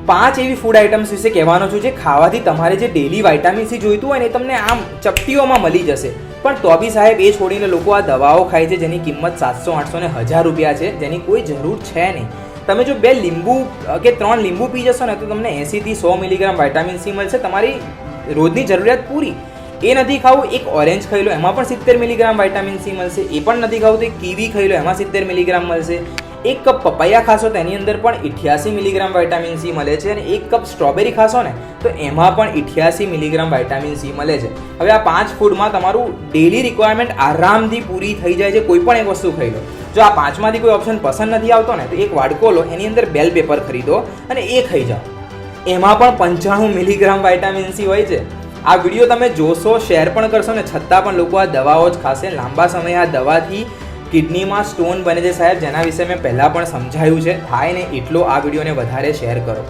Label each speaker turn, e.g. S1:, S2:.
S1: 5 એવી food items વિશે કહેવાનો છું જે ખાવાથી તમારે જે ડેલી વિટામિન સી જોઈતું હોય ને એ તમને આમ ચપટીઓમાં મળી જશે. પણ તો બી સાહેબ એ છોડીને લોકો આ દવાઓ ખાય છે જેની કિંમત 700, 800 ને 1000 રૂપિયા છે, જેની કોઈ જરૂર છે નહીં. તમે જો 2 લીંબુ કે 3 લીંબુ પી જશો ને તો તમને 80 થી 100 મિલીગ્રામ વિટામિન સી મળશે, તમારી રોજની જરૂરિયાત પૂરી. એ નથી ખાવું, એક ઓરેન્જ ખાઈ લો, એમાં પણ 70 મિલીગ્રામ વિટામિન સી મળશે. એ પણ નથી ખાવું તો એક કીવી ખાઈ લો, એમાં 70 મિલીગ્રામ મળશે. એક કપ પપૈયા ખાશો તો એની અંદર પણ 88 મિલીગ્રામ વિટામિન સી મળે છે, અને એક કપ સ્ટ્રોબેરી ખાશો ને તો એમાં પણ 88 મિલીગ્રામ વિટામિન સી મળે છે. હવે આ 5 ફૂડમાં તમારું ડેલી રિક્વાયરમેન્ટ આરામથી પૂરી થઈ જાય છે. કોઈ પણ એક વસ્તુ ખાઈ લો. જો આ 5માંથી કોઈ ઓપ્શન પસંદ નથી આવતો ને તો એક વાડકો લો, એની અંદર બેલ પેપર ખરીદો અને એ ખાઈ જાઓ. એમાં પણ 95 મિલીગ્રામ વિટામિન સી હોય છે. આ વિડીયો તમે જોશો, શેર પણ કરશો ને છતાં પણ લોકો આ દવાઓ જ ખાશે. લાંબા સમય આ દવાથી કિડનીમાં સ્ટોન બને છે સાહેબ, જેના વિશે મેં પહેલાં પણ સમજાયું છે. થાય ને એટલો આ વિડીયોને વધારે શેર કરો.